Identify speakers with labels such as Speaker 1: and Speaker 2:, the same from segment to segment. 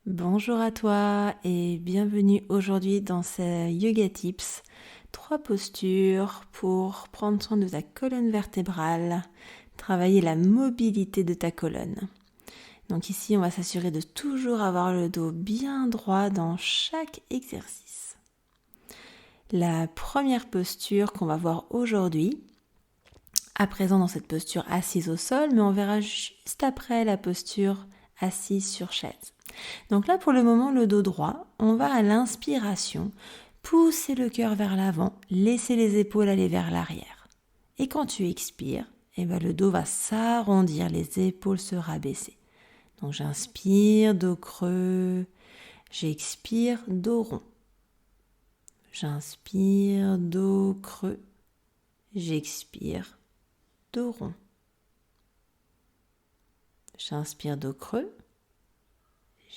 Speaker 1: Bonjour à toi et bienvenue aujourd'hui dans ces Yoga Tips. 3 postures pour prendre soin de ta colonne vertébrale, travailler la mobilité de ta colonne. Donc ici, on va s'assurer de toujours avoir le dos bien droit dans chaque exercice. La première posture qu'on va voir aujourd'hui, à présent dans cette posture assise au sol, mais on verra juste après la posture assise sur chaise. Donc là, pour le moment, le dos droit, on va à l'inspiration, pousser le cœur vers l'avant, laisser les épaules aller vers l'arrière. Et quand tu expires, le dos va s'arrondir, les épaules se rabaisser. Donc j'inspire, dos creux, j'expire, dos rond. J'inspire, dos creux, j'expire, dos rond. J'inspire, dos creux,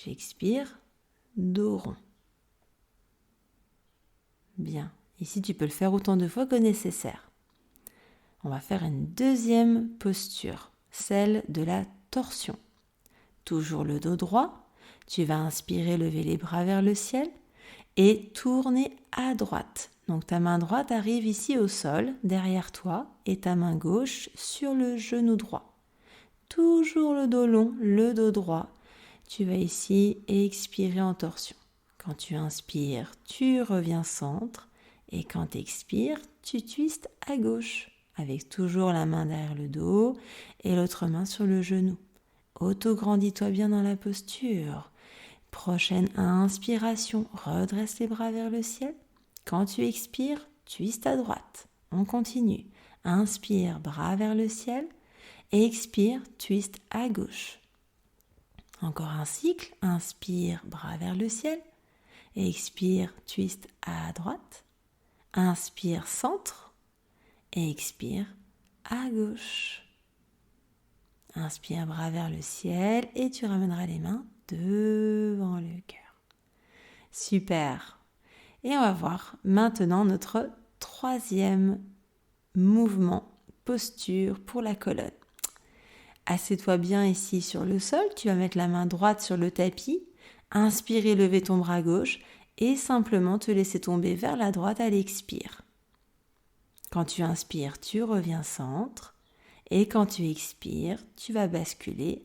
Speaker 1: j'expire, dos rond. Bien. Ici, tu peux le faire autant de fois que nécessaire. On va faire une deuxième posture, celle de la torsion. Toujours le dos droit. Tu vas inspirer, lever les bras vers le ciel et tourner à droite. Donc ta main droite arrive ici au sol, derrière toi, et ta main gauche sur le genou droit. Toujours le dos long, le dos droit. Tu vas ici expirer en torsion. Quand tu inspires, tu reviens centre. Et quand tu expires, tu twistes à gauche, avec toujours la main derrière le dos et l'autre main sur le genou. Auto-grandis-toi bien dans la posture. Prochaine inspiration, redresse les bras vers le ciel. Quand tu expires, twist à droite. On continue. Inspire, bras vers le ciel. Expire, twist à gauche. Encore un cycle. Inspire, bras vers le ciel. Expire, twist à droite. Inspire, centre. Et expire, à gauche. Inspire, bras vers le ciel et tu ramèneras les mains devant le cœur. Super. Et on va voir maintenant notre troisième mouvement, posture pour la colonne. Assieds-toi bien ici sur le sol. Tu vas mettre la main droite sur le tapis. Inspire, lever ton bras gauche et simplement te laisser tomber vers la droite à l'expire. Quand tu inspires, tu reviens centre. Et quand tu expires, tu vas basculer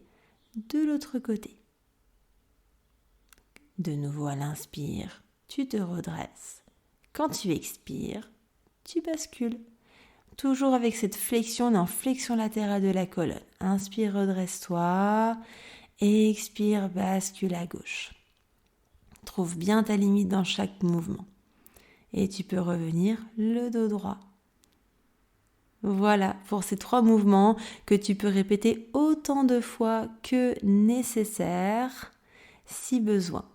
Speaker 1: de l'autre côté. De nouveau à l'inspire, tu te redresses. Quand tu expires, tu bascules. Toujours avec cette flexion, en flexion latérale de la colonne. Inspire, redresse-toi. Expire, bascule à gauche. Trouve bien ta limite dans chaque mouvement. Et tu peux revenir le dos droit. Voilà pour ces 3 mouvements que tu peux répéter autant de fois que nécessaire, si besoin.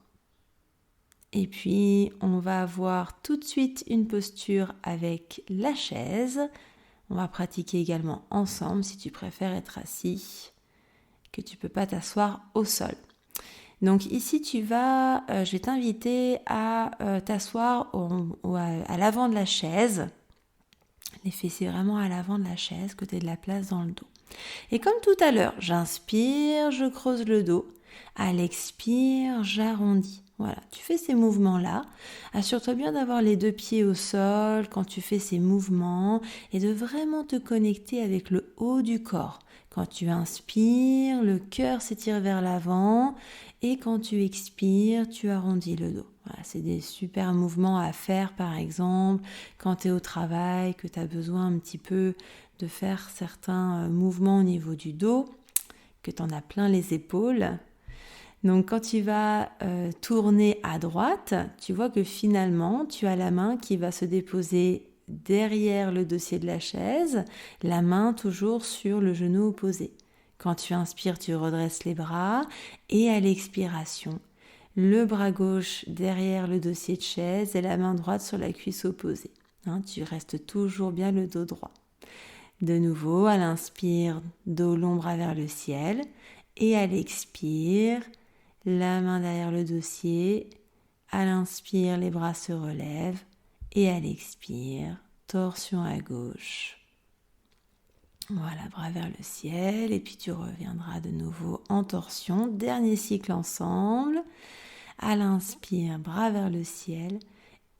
Speaker 1: Et puis, on va avoir tout de suite une posture avec la chaise. On va pratiquer également ensemble si tu préfères être assis, que tu ne peux pas t'asseoir au sol. Donc ici, je vais t'inviter à t'asseoir à l'avant de la chaise. Les fessiers vraiment à l'avant de la chaise, que tu aies de la place dans le dos. Et comme tout à l'heure, j'inspire, je creuse le dos. À l'expire, j'arrondis. Voilà, tu fais ces mouvements-là. Assure-toi bien d'avoir les 2 pieds au sol quand tu fais ces mouvements et de vraiment te connecter avec le haut du corps. Quand tu inspires, le cœur s'étire vers l'avant et quand tu expires, tu arrondis le dos. Voilà, c'est des super mouvements à faire par exemple quand tu es au travail, que tu as besoin un petit peu de faire certains mouvements au niveau du dos, que tu en as plein les épaules. Donc quand tu vas tourner à droite, tu vois que finalement tu as la main qui va se déposer derrière le dossier de la chaise, la main toujours sur le genou opposé. Quand tu inspires, tu redresses les bras et à l'expiration, le bras gauche derrière le dossier de chaise et la main droite sur la cuisse opposée. Tu restes toujours bien le dos droit. De nouveau, à l'inspire, dos long, bras vers le ciel. Et à l'expire, la main derrière le dossier. À l'inspire, les bras se relèvent. Et à l'expire, torsion à gauche. Voilà, bras vers le ciel et puis tu reviendras de nouveau en torsion. Dernier cycle ensemble. À l'inspire, bras vers le ciel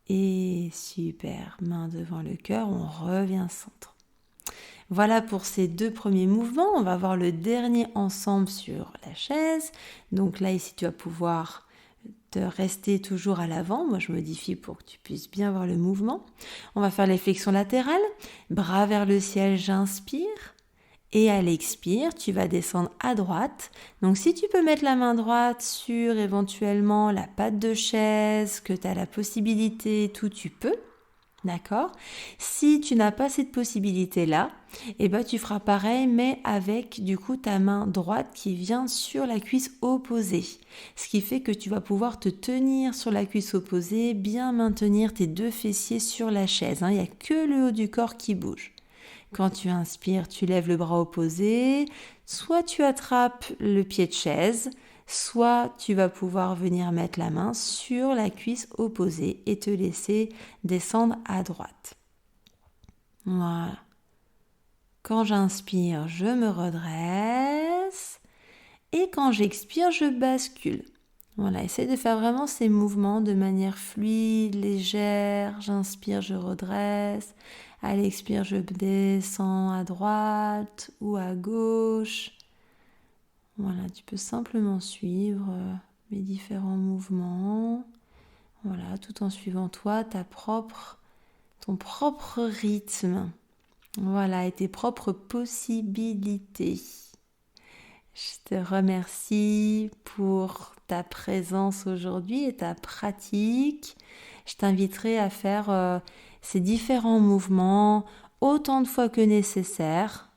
Speaker 1: et super, main devant le cœur, on revient centre. Voilà pour ces 2 premiers mouvements. On va voir le dernier ensemble sur la chaise. Donc là, ici, tu vas pouvoir te rester toujours à l'avant. Moi, je modifie pour que tu puisses bien voir le mouvement. On va faire les flexions latérales. Bras vers le ciel, j'inspire. Et à l'expire, tu vas descendre à droite. Donc si tu peux mettre la main droite sur éventuellement la patte de chaise, que tu as la possibilité, tout tu peux. D'accord? Si tu n'as pas cette possibilité-là, eh ben, tu feras pareil, mais avec du coup ta main droite qui vient sur la cuisse opposée. Ce qui fait que tu vas pouvoir te tenir sur la cuisse opposée, bien maintenir tes 2 fessiers sur la chaise. Il n'y a que le haut du corps qui bouge. Quand tu inspires, tu lèves le bras opposé, soit tu attrapes le pied de chaise, soit tu vas pouvoir venir mettre la main sur la cuisse opposée et te laisser descendre à droite. Voilà. Quand j'inspire, je me redresse et quand j'expire, je bascule. Voilà, essaye de faire vraiment ces mouvements de manière fluide, légère. J'inspire, je redresse. À l'expire, je descends à droite ou à gauche. Voilà, tu peux simplement suivre mes différents mouvements. Voilà, tout en suivant toi, ton propre rythme. Voilà, et tes propres possibilités. Je te remercie pour ta présence aujourd'hui et ta pratique. Je t'inviterai à faire ces différents mouvements autant de fois que nécessaire.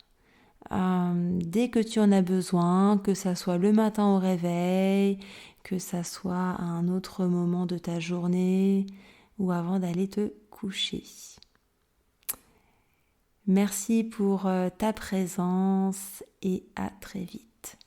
Speaker 1: Dès que tu en as besoin, que ça soit le matin au réveil, que ça soit à un autre moment de ta journée ou avant d'aller te coucher. Merci pour ta présence et à très vite.